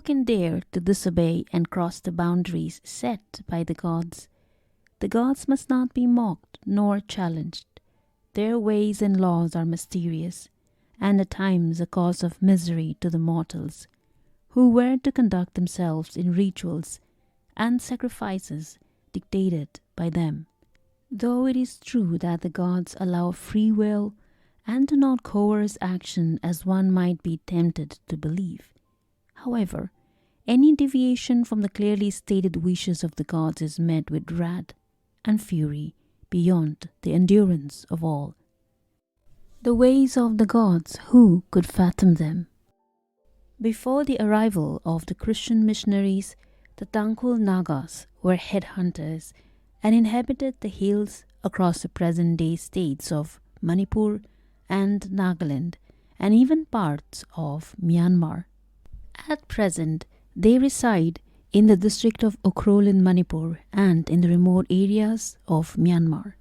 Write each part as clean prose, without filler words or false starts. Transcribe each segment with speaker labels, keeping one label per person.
Speaker 1: can dare to disobey and cross the boundaries set by the gods? The gods must not be mocked nor challenged. Their ways and laws are mysterious, and at times a cause of misery to the mortals, who were to conduct themselves in rituals and sacrifices dictated by them. Though it is true that the gods allow free will and do not coerce action as one might be tempted to believe. However, any deviation from the clearly stated wishes of the gods is met with wrath and fury beyond the endurance of all. The ways of the gods, who could fathom them? Before the arrival of the Christian missionaries, the Tangkhul Nagas were headhunters and inhabited the hills across the present-day states of Manipur and Nagaland, and even parts of Myanmar. At present, they reside in the district of Ukhrul in Manipur and in the remote areas of Myanmar.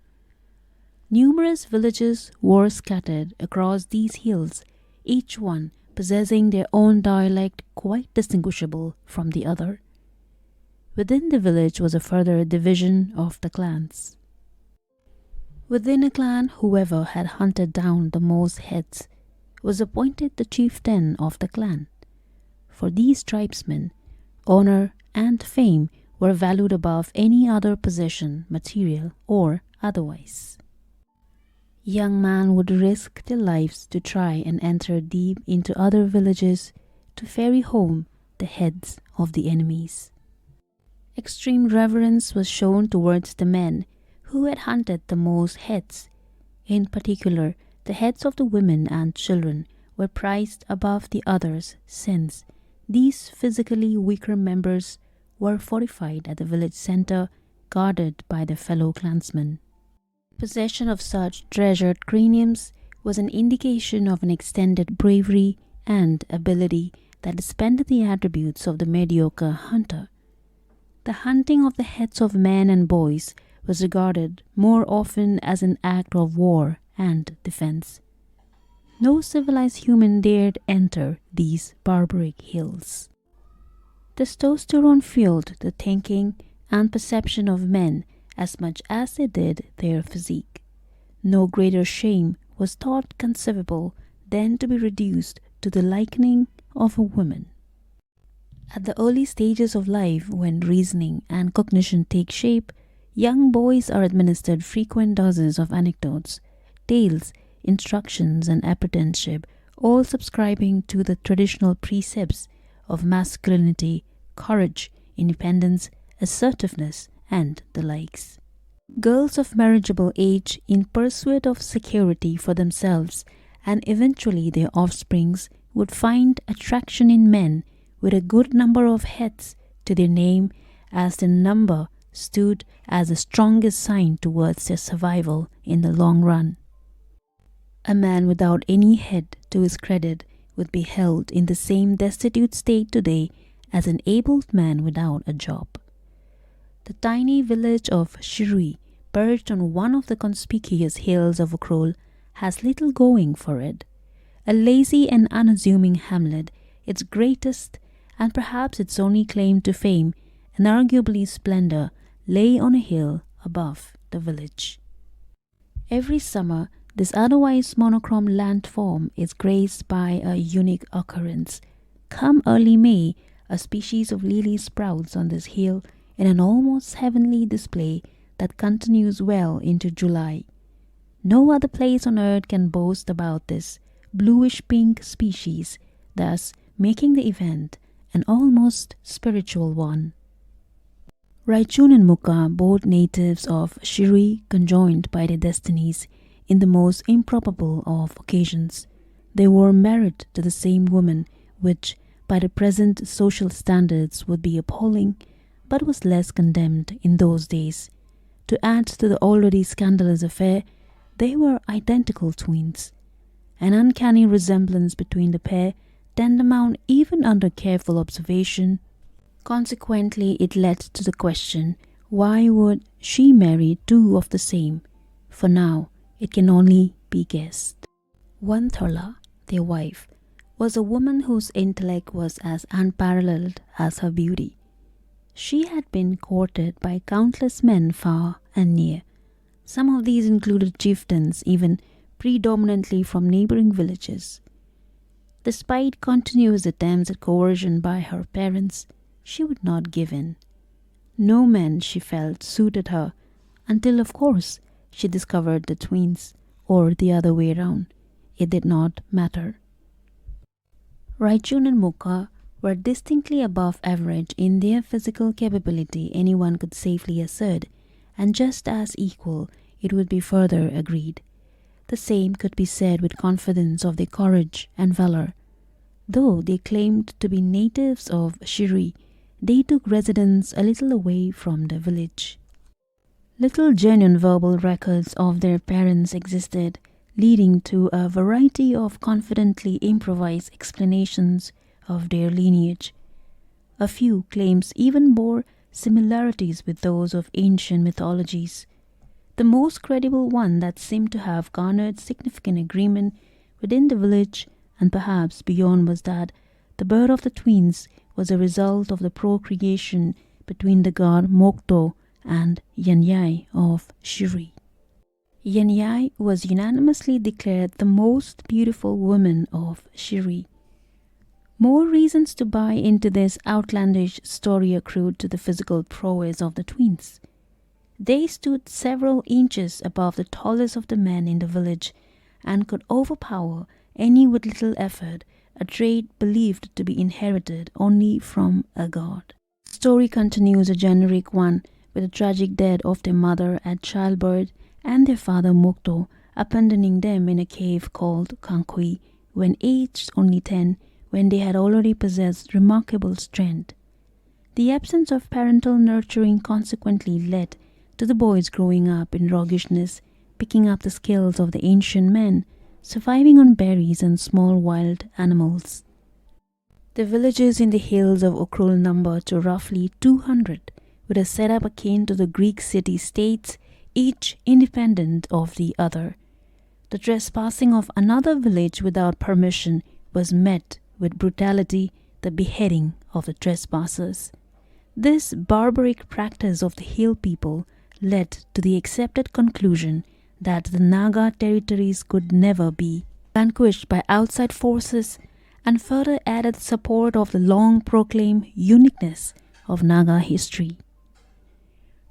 Speaker 1: Numerous villages were scattered across these hills, each one possessing their own dialect quite distinguishable from the other. Within the village was a further division of the clans. Within a clan, whoever had hunted down the most heads was appointed the chieftain of the clan. For these tribesmen, honor and fame were valued above any other possession, material or otherwise. Young men would risk their lives to try and enter deep into other villages to ferry home the heads of the enemies. Extreme reverence was shown towards the men who had hunted the most heads. In particular, the heads of the women and children were prized above the others, since these physically weaker members were fortified at the village center, guarded by their fellow clansmen. Possession of such treasured craniums was an indication of an extended bravery and ability that dispensed the attributes of the mediocre hunter. The hunting of the heads of men and boys was regarded more often as an act of war and defense. No civilized human dared enter these barbaric hills. Testosterone fueled the thinking and perception of men as much as they did their physique. No greater shame was thought conceivable than to be reduced to the likening of a woman. At the early stages of life, when reasoning and cognition take shape, young boys are administered frequent doses of anecdotes, tales, instructions, and apprenticeship, all subscribing to the traditional precepts of masculinity, courage, independence, assertiveness, and the likes. Girls of marriageable age, in pursuit of security for themselves and eventually their offsprings, would find attraction in men with a good number of heads to their name, as the number stood as the strongest sign towards their survival in the long run. A man without any head to his credit would be held in the same destitute state today as an able man without a job. The tiny village of Shirui, perched on one of the conspicuous hills of Ukhrul, has little going for it. A lazy and unassuming hamlet, its greatest and perhaps its only claim to fame and arguably splendor, lay on a hill above the village. Every summer, this otherwise monochrome landform is graced by a unique occurrence. Come early May, a species of lily sprouts on this hill in an almost heavenly display that continues well into July. No other place on earth can boast about this bluish-pink species, thus making the event an almost spiritual one. Raichun and Mukka, both natives of Shirui, conjoined by their destinies in the most improbable of occasions. They were married to the same woman, which by the present social standards would be appalling, but was less condemned in those days. To add to the already scandalous affair, they were identical twins. An uncanny resemblance between the pair tantamount even under careful observation. Consequently, it led to the question, why would she marry two of the same? For now, it can only be guessed. One Thola, their wife, was a woman whose intellect was as unparalleled as her beauty. She had been courted by countless men far and near. Some of these included chieftains, even predominantly from neighboring villages. Despite continuous attempts at coercion by her parents, she would not give in. No man, she felt, suited her until, of course, she discovered the twins, or the other way round. It did not matter. Raichun and Mukka were distinctly above average in their physical capability, anyone could safely assert, and just as equal, it would be further agreed. The same could be said with confidence of their courage and valor. Though they claimed to be natives of Shirui, they took residence a little away from the village. Little genuine verbal records of their parents existed, leading to a variety of confidently improvised explanations of their lineage. A few claims even bore similarities with those of ancient mythologies. The most credible one that seemed to have garnered significant agreement within the village and perhaps beyond was that the birth of the twins was a result of the procreation between the god Mokto and Yanyai of Shirui. Yanyai was unanimously declared the most beautiful woman of Shirui. More reasons to buy into this outlandish story accrued to the physical prowess of the twins. They stood several inches above the tallest of the men in the village and could overpower any with little effort, a trait believed to be inherited only from a god. The story continues a generic one with the tragic death of their mother at childbirth and their father Mokto abandoning them in a cave called Kankui when aged only 10, when they had already possessed remarkable strength. The absence of parental nurturing consequently led to the boys growing up in roguishness, picking up the skills of the ancient men, surviving on berries and small wild animals. The villages in the hills of Ukhrul number to roughly 200, with a setup akin to the Greek city-states, each independent of the other. The trespassing of another village without permission was met with brutality, the beheading of the trespassers. This barbaric practice of the hill people led to the accepted conclusion that the Naga territories could never be vanquished by outside forces, and further added support of the long proclaimed uniqueness of Naga history.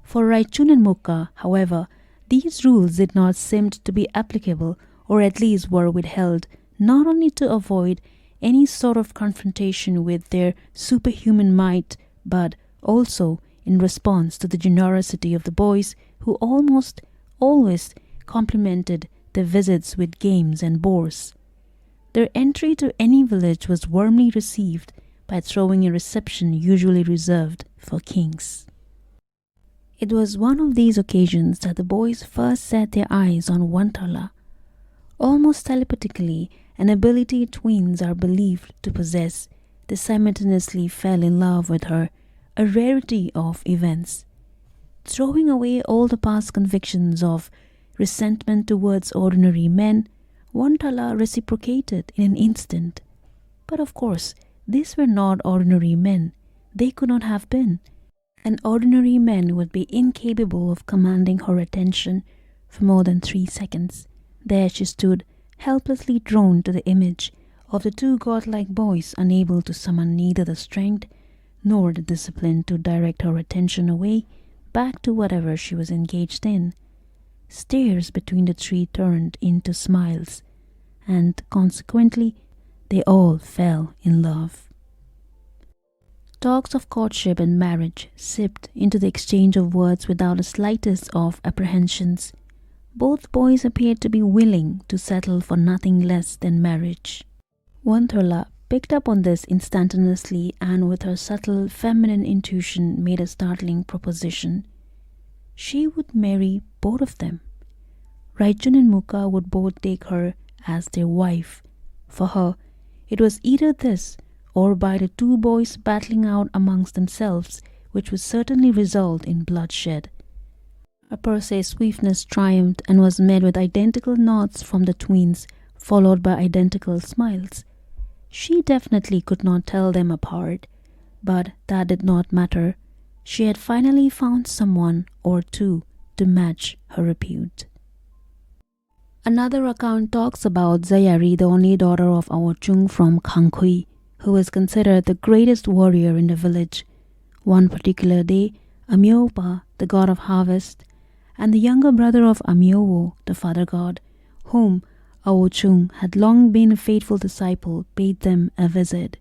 Speaker 1: For Raichun and Mukka, however, these rules did not seem to be applicable, or at least were withheld, not only to avoid any sort of confrontation with their superhuman might, but also in response to the generosity of the boys who almost always complimented their visits with games and boars. Their entry to any village was warmly received by throwing a reception usually reserved for kings. It was one of these occasions that the boys first set their eyes on Wantala. Almost telepathically, an ability twins are believed to possess, they simultaneously fell in love with her, a rarity of events. Throwing away all the past convictions of resentment towards ordinary men, Wantala reciprocated in an instant. But of course, these were not ordinary men. They could not have been. An ordinary man would be incapable of commanding her attention for more than 3 seconds. There she stood, helplessly drawn to the image of the two godlike boys, unable to summon neither the strength nor the discipline to direct her attention away back to whatever she was engaged in. Stares between the three turned into smiles, and consequently they all fell in love. Talks of courtship and marriage sipped into the exchange of words without the slightest of apprehensions. Both boys appeared to be willing to settle for nothing less than marriage. Wantala picked up on this instantaneously and with her subtle feminine intuition made a startling proposition. She would marry both of them. Raichun and Mukka would both take her as their wife. For her, it was either this or by the two boys battling out amongst themselves, which would certainly result in bloodshed. Her per se swiftness triumphed and was met with identical nods from the twins, followed by identical smiles. She definitely could not tell them apart, but that did not matter. She had finally found someone or two to match her repute. Another account talks about Zayari, the only daughter of Awachung from Kangkhui, who was considered the greatest warrior in the village. One particular day, Amyopa, the god of harvest, and the younger brother of Amyowo, the father god, whom Awochung had long been a faithful disciple, paid them a visit.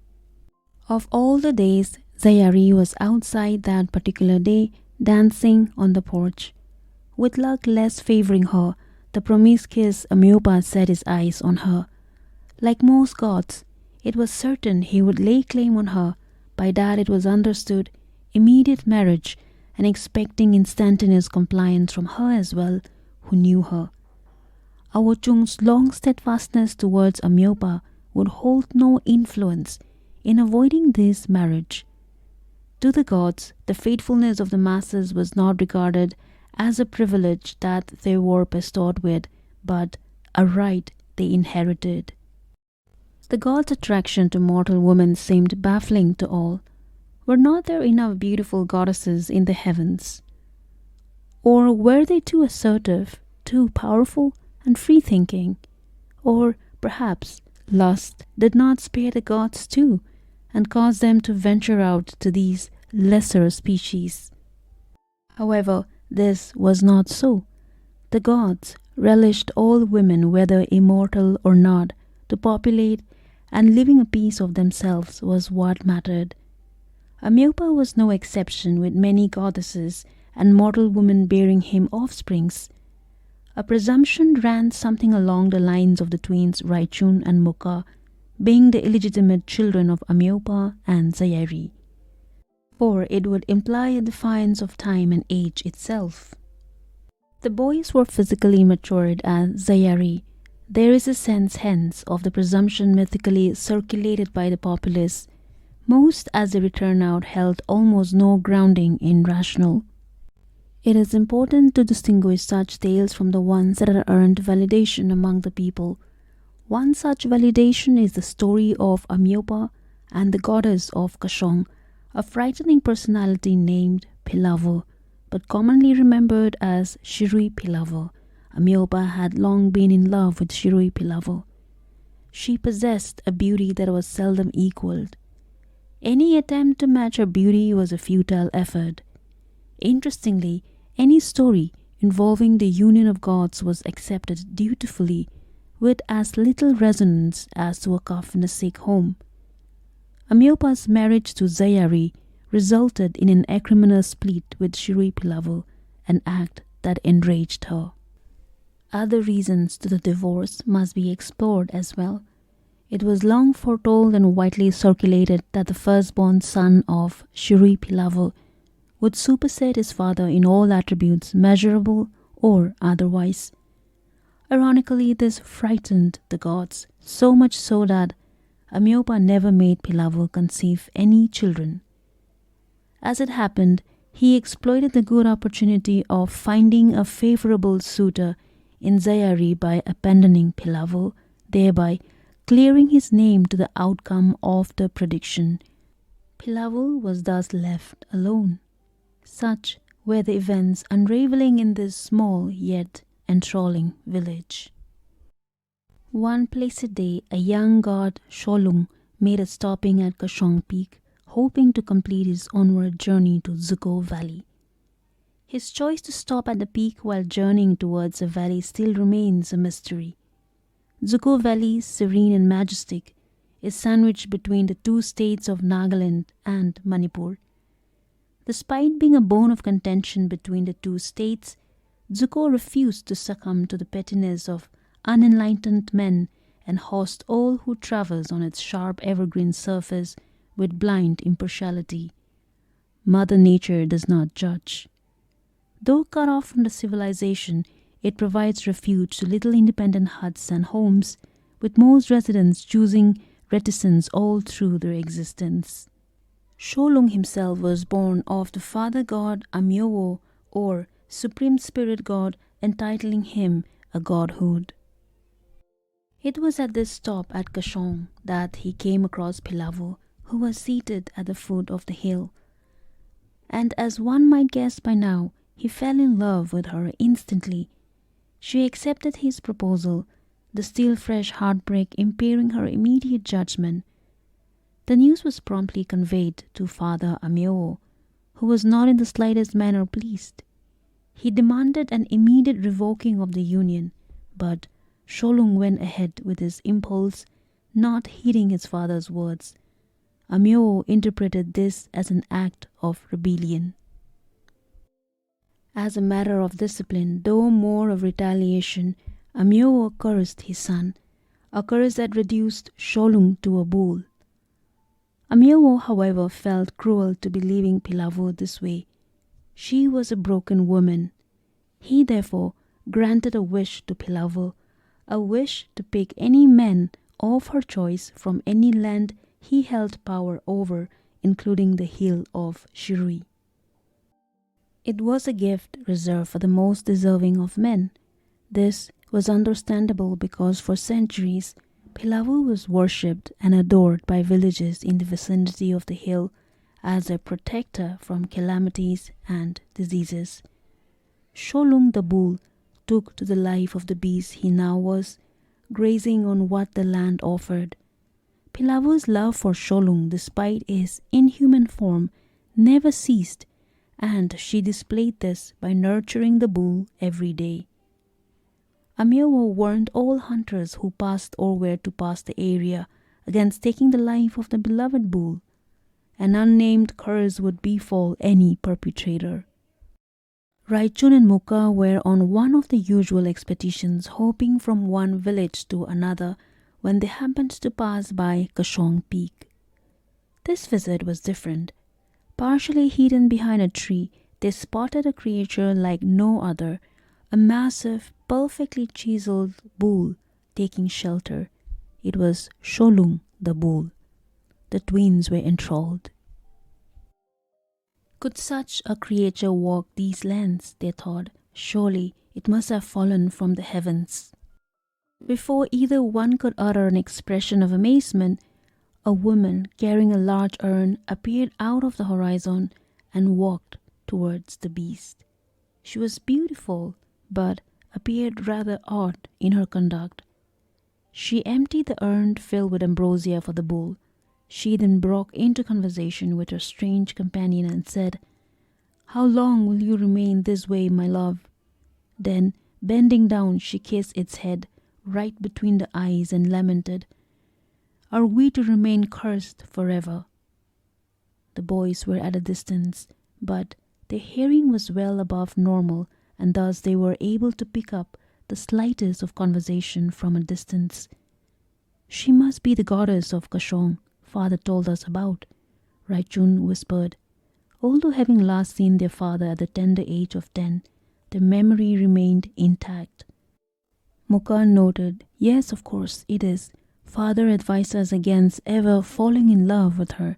Speaker 1: Of all the days, Zayari was outside that particular day, dancing on the porch. With luck less favoring her, the promiscuous Amyopa set his eyes on her. Like most gods, it was certain he would lay claim on her. By that it was understood immediate marriage, and expecting instantaneous compliance from her as well, who knew her. Awochung's long steadfastness towards Amyopa would hold no influence in avoiding this marriage. To the gods, the faithfulness of the masses was not regarded as a privilege that they were bestowed with, but a right they inherited. The gods' attraction to mortal women seemed baffling to all. Were not there enough beautiful goddesses in the heavens? Or were they too assertive, too powerful and free-thinking? Or perhaps lust did not spare the gods too, and caused them to venture out to these lesser species? However, this was not so. The gods relished all women, whether immortal or not, to populate, and living a piece of themselves was what mattered. Amyopa was no exception, with many goddesses and mortal women bearing him offsprings. A presumption ran something along the lines of the twins Raichun and Mukka being the illegitimate children of Amyopa and Zayari, for it would imply a defiance of time and age itself. The boys were physically matured as Zayari. There is a sense hence of the presumption mythically circulated by the populace. Most as they return out held almost no grounding in rational. It is important to distinguish such tales from the ones that have earned validation among the people. One such validation is the story of Amyopa and the goddess of Kashong, a frightening personality named Philava, but commonly remembered as Shirui Philava. Amyopa had long been in love with Shirui Philava. She possessed a beauty that was seldom equaled. Any attempt to match her beauty was a futile effort. Interestingly, any story involving the union of gods was accepted dutifully, with as little resonance as to a cough in a sick home. Amyopa's marriage to Zayari resulted in an acrimonious split with Shirui Philava, an act that enraged her. Other reasons to the divorce must be explored as well. It was long foretold and widely circulated that the firstborn son of Shirui Philava would supersede his father in all attributes, measurable or otherwise. Ironically, this frightened the gods, so much so that Amyopa never made Philava conceive any children. As it happened, he exploited the good opportunity of finding a favorable suitor in Zayari by abandoning Philava, thereby clearing his name to the outcome of the prediction. Philava was thus left alone. Such were the events unraveling in this small yet enthralling village. One blessed day, a young god, Sholung, made a stopping at Kashong Peak, hoping to complete his onward journey to Zuko Valley. His choice to stop at the peak while journeying towards the valley still remains a mystery. Zuko Valley, serene and majestic, is sandwiched between the two states of Nagaland and Manipur. Despite being a bone of contention between the two states, Zuko refused to succumb to the pettiness of unenlightened men and host all who traverse on its sharp evergreen surface with blind impartiality. Mother Nature does not judge. Though cut off from the civilization, it provides refuge to little independent huts and homes, with most residents choosing reticence all through their existence. Sholung himself was born of the father god Amyowo, or supreme spirit god, entitling him a godhood. It was at this stop at Kashong that he came across Philava, who was seated at the foot of the hill. And as one might guess by now, he fell in love with her instantly. She accepted his proposal, the still fresh heartbreak impairing her immediate judgment. The news was promptly conveyed to Father Amyo, who was not in the slightest manner pleased. He demanded an immediate revoking of the union, but Sholung went ahead with his impulse, not heeding his father's words. Amyo interpreted this as an act of rebellion. As a matter of discipline, though more of retaliation, Amyo cursed his son, a curse that reduced Sholung to a bull. Amyo, however, felt cruel to be leaving Philava this way. She was a broken woman. He therefore granted a wish to Philava, a wish to pick any man of her choice from any land he held power over, including the hill of Shirui. It was a gift reserved for the most deserving of men. This was understandable because for centuries Philava was worshipped and adored by villages in the vicinity of the hill as a protector from calamities and diseases. Sholung the bull took to the life of the beast he now was, grazing on what the land offered. Philava's love for Sholung, despite his inhuman form, never ceased, and she displayed this by nurturing the bull every day. Amyo warned all hunters who passed or were to pass the area against taking the life of the beloved bull. An unnamed curse would befall any perpetrator. Raichun and Mukka were on one of the usual expeditions, hopping from one village to another when they happened to pass by Kashong Peak. This visit was different. Partially hidden behind a tree, they spotted a creature like no other, a massive, perfectly chiseled bull taking shelter. It was Sholung the bull. The twins were enthralled. Could such a creature walk these lands, they thought. Surely it must have fallen from the heavens. Before either one could utter an expression of amazement, a woman carrying a large urn appeared out of the horizon and walked towards the beast. She was beautiful, but appeared rather odd in her conduct. She emptied the urn filled with ambrosia for the bull. She then broke into conversation with her strange companion and said, "How long will you remain this way, my love?" Then, bending down, she kissed its head right between the eyes and lamented, "Are we to remain cursed forever?" The boys were at a distance, but their hearing was well above normal, and thus they were able to pick up the slightest of conversation from a distance. "She must be the goddess of Kashong father told us about," Raichun whispered. Although having last seen their father at the tender age of 10, their memory remained intact. Mukka noted, "Yes, of course, it is. Father advised us against ever falling in love with her."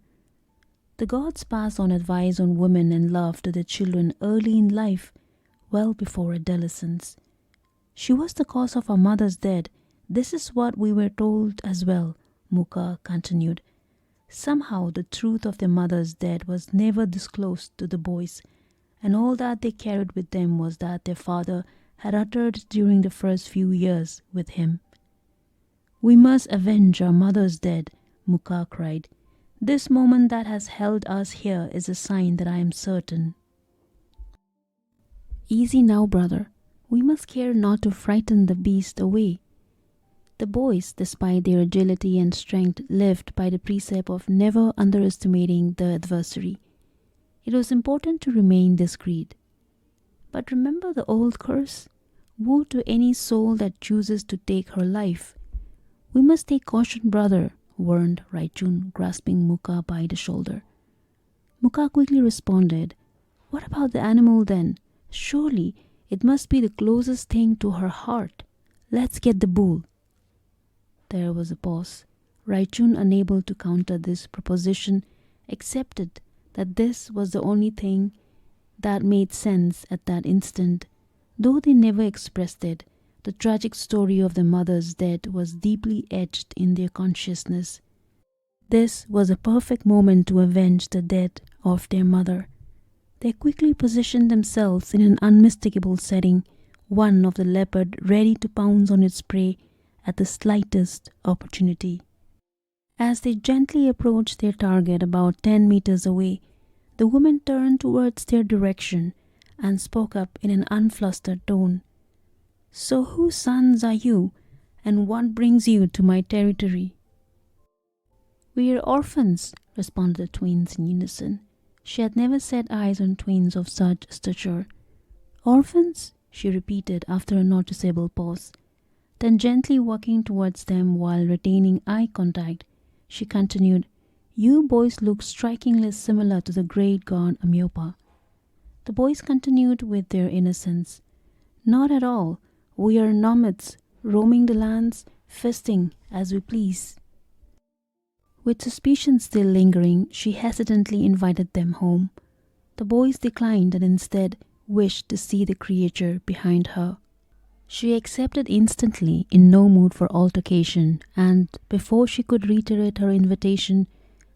Speaker 1: The gods pass on advice on women and love to their children early in life, well before adolescence. "She was the cause of our mother's death. This is what we were told as well," Mukka continued. Somehow the truth of their mother's death was never disclosed to the boys, and all that they carried with them was that their father had uttered during the first few years with him. "We must avenge our mother's death," Mukka cried. "This moment that has held us here is a sign that I am certain." "Easy now, brother. We must care not to frighten the beast away." The boys, despite their agility and strength, lived by the precept of never underestimating the adversary. It was important to remain discreet. "But remember the old curse? Woe to any soul that chooses to take her life." "We must take caution, brother," warned Raichun, grasping Mukka by the shoulder. Mukka quickly responded, "What about the animal then? Surely it must be the closest thing to her heart. Let's get the bull." There was a pause. Raichun, unable to counter this proposition, accepted that this was the only thing that made sense at that instant. Though they never expressed it, The tragic story of their mother's death was deeply etched in their consciousness. This was a perfect moment to avenge the death of their mother. They quickly positioned themselves in an unmistakable setting, one of the leopard ready to pounce on its prey at the slightest opportunity. As they gently approached their target about 10 meters away, the woman turned towards their direction and spoke up in an unflustered tone. "So whose sons are you, and what brings you to my territory?" "We are orphans," responded the twins in unison. She had never set eyes on twins of such stature. "Orphans?" she repeated after a noticeable pause. Then gently walking towards them while retaining eye contact, she continued, "You boys look strikingly similar to the great god Amyopa." The boys continued with their innocence. "Not at all. We are nomads, roaming the lands, feasting as we please." With suspicion still lingering, she hesitantly invited them home. The boys declined and instead wished to see the creature behind her. She accepted instantly, in no mood for altercation, and before she could reiterate her invitation,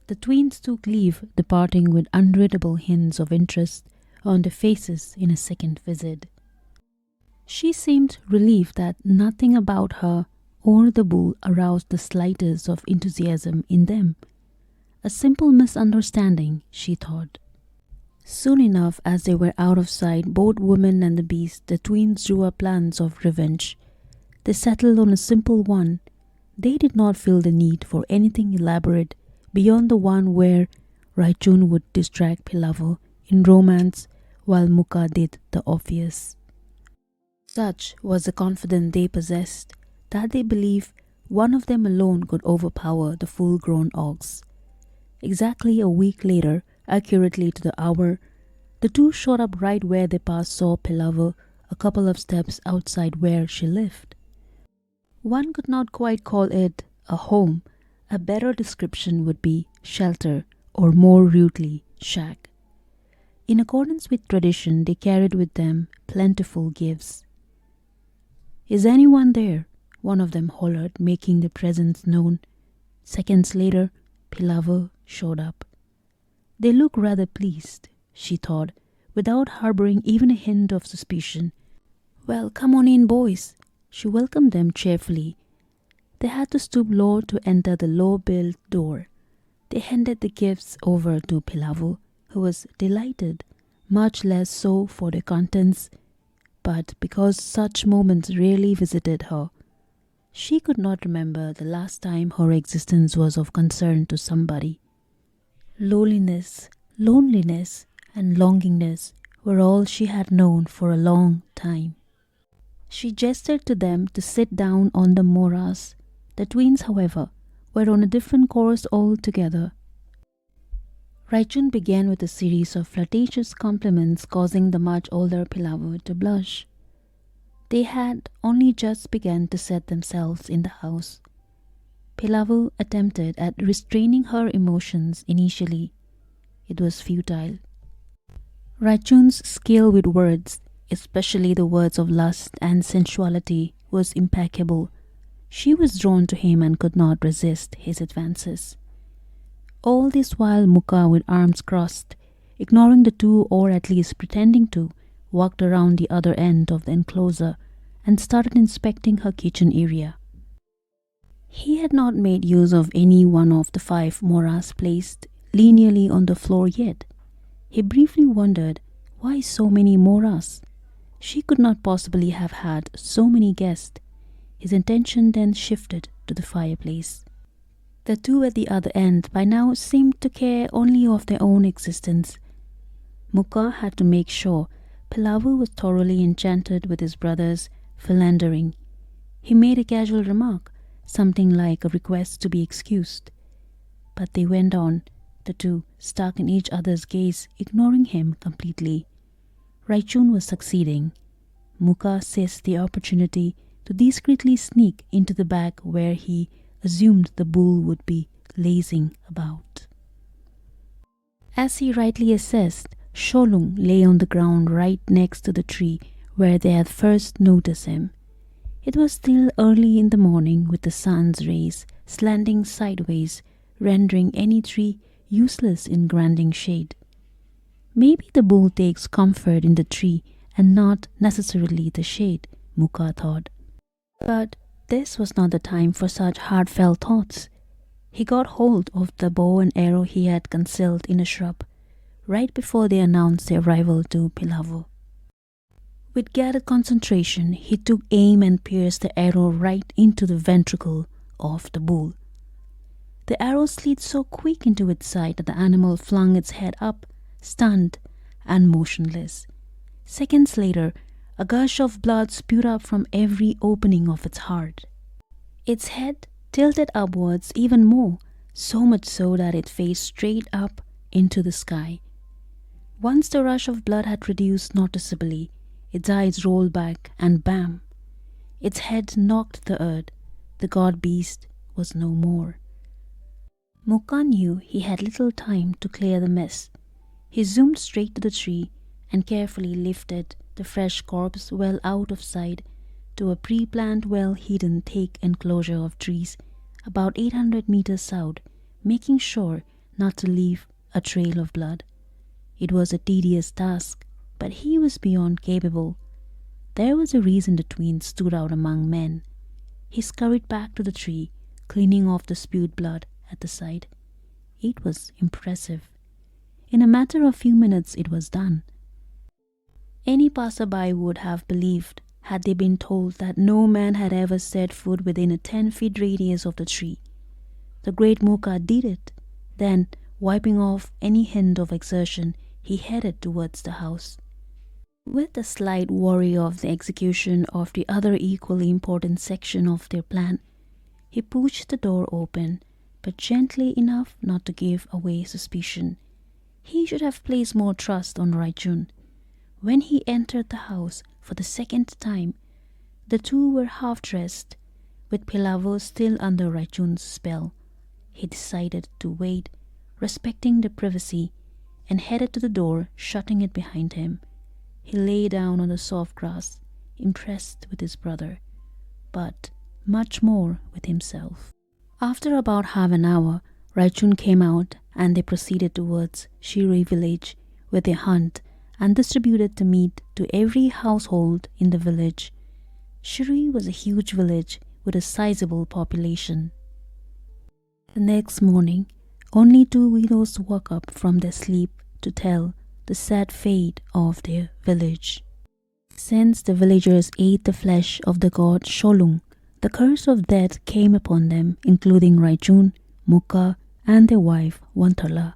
Speaker 1: the twins took leave, departing with unreadable hints of interest on their faces in a second visit. She seemed relieved that nothing about her or the bull aroused the slightest of enthusiasm in them. A simple misunderstanding, she thought. Soon enough, as they were out of sight, both woman and the beast, the twins drew up plans of revenge. They settled on a simple one. They did not feel the need for anything elaborate beyond the one where Raichun would distract Philava in romance while Mukka did the obvious. Such was the confidence they possessed that they believed one of them alone could overpower the full-grown ox. Exactly a week later, accurately to the hour, the two showed up right where they passed saw Philava a couple of steps outside where she lived. One could not quite call it a home. A better description would be shelter, or more rudely, shack. In accordance with tradition, they carried with them plentiful gifts. "Is anyone there?" one of them hollered, making their presence known. Seconds later, Philava showed up. They looked rather pleased, she thought, without harboring even a hint of suspicion. "Well, come on in, boys." She welcomed them cheerfully. They had to stoop low to enter the low-built door. They handed the gifts over to Philava, who was delighted, much less so for their contents, but because such moments rarely visited her. She could not remember the last time her existence was of concern to somebody. Loneliness, and longingness were all she had known for a long time. She gestured to them to sit down on the Morahs. The twins, however, were on a different course altogether. Raichun began with a series of flirtatious compliments, causing the much older Philava to blush. They had only just begun to set themselves in the house. Philava attempted at restraining her emotions initially. It was futile. Raichun's skill with words, especially the words of lust and sensuality, was impeccable. She was drawn to him and could not resist his advances. All this while Mukka, with arms crossed, ignoring the two, or at least pretending to, walked around the other end of the enclosure and started inspecting her kitchen area. He had not made use of any one of the 5 Morahs placed linearly on the floor yet. He briefly wondered why so many Morahs. She could not possibly have had so many guests. His attention then shifted to the fireplace. The two at the other end by now seemed to care only of their own existence. Mukka had to make sure Philava was thoroughly enchanted with his brother's philandering. He made a casual remark, something like a request to be excused. But they went on, the two stuck in each other's gaze, ignoring him completely. Raichun was succeeding. Mukka seized the opportunity to discreetly sneak into the back where he assumed the bull would be lazing about. As he rightly assessed, Sholung lay on the ground right next to the tree where they had first noticed him. It was still early in the morning with the sun's rays slanting sideways, rendering any tree useless in granting shade. Maybe the bull takes comfort in the tree and not necessarily the shade, Mukka thought. But this was not the time for such heartfelt thoughts. He got hold of the bow and arrow he had concealed in a shrub, right before they announced their arrival to Philava. With gathered concentration, he took aim and pierced the arrow right into the ventricle of the bull. The arrow slid so quick into its side that the animal flung its head up, stunned and motionless. Seconds later, a gush of blood spewed up from every opening of its heart. Its head tilted upwards even more, so much so that it faced straight up into the sky. Once the rush of blood had reduced noticeably, its eyes rolled back and bam! Its head knocked the earth. The god beast was no more. Mukka knew he had little time to clear the mess. He zoomed straight to the tree and carefully lifted the fresh corpse well out of sight to a pre-planned, well-hidden thick enclosure of trees about 800 meters south, making sure not to leave a trail of blood. It was a tedious task, but he was beyond capable. There was a reason the twin stood out among men. He scurried back to the tree, cleaning off the spewed blood at the side. It was impressive. In a matter of few minutes it was done. Any passerby would have believed had they been told that no man had ever set foot within a 10-foot radius of the tree. The great Mukka did it. Then, wiping off any hint of exertion, he headed towards the house. With a slight worry of the execution of the other equally important section of their plan, he pushed the door open, but gently enough not to give away suspicion. He should have placed more trust on Raichun. When he entered the house for the second time, the two were half-dressed, with Philava still under Raichun's spell. He decided to wait, respecting the privacy, and headed to the door, shutting it behind him. He lay down on the soft grass, impressed with his brother, but much more with himself. After about half an hour, Raichun came out and they proceeded towards Shirui village, where they hunt and distributed the meat to every household in the village. Shirui was a huge village with a sizable population. The next morning, only two widows woke up from their sleep to tell the sad fate of their village. Since the villagers ate the flesh of the god Sholung, the curse of death came upon them, including Raichun, Mukka, and their wife Wantala.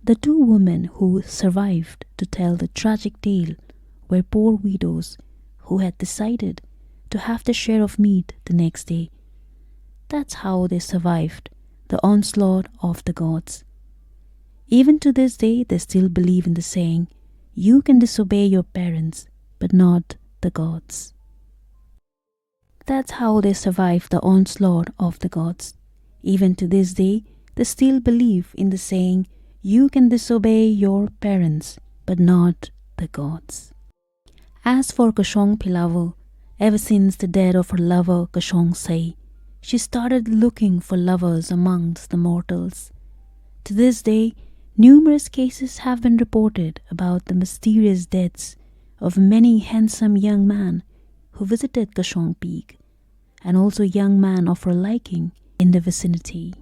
Speaker 1: The two women who survived to tell the tragic tale were poor widows who had decided to have their share of meat the next day. That's how they survived the onslaught of the gods. Even to this day, they still believe in the saying, "You can disobey your parents, but not the gods." That's how they survived the onslaught of the gods. Even to this day, they still believe in the saying, "You can disobey your parents, but not the gods." As for Kashong Philava, ever since the death of her lover Kashong Sei, she started looking for lovers amongst the mortals. To this day, numerous cases have been reported about the mysterious deaths of many handsome young men who visited Kashong Peak, and also young men of her liking in the vicinity.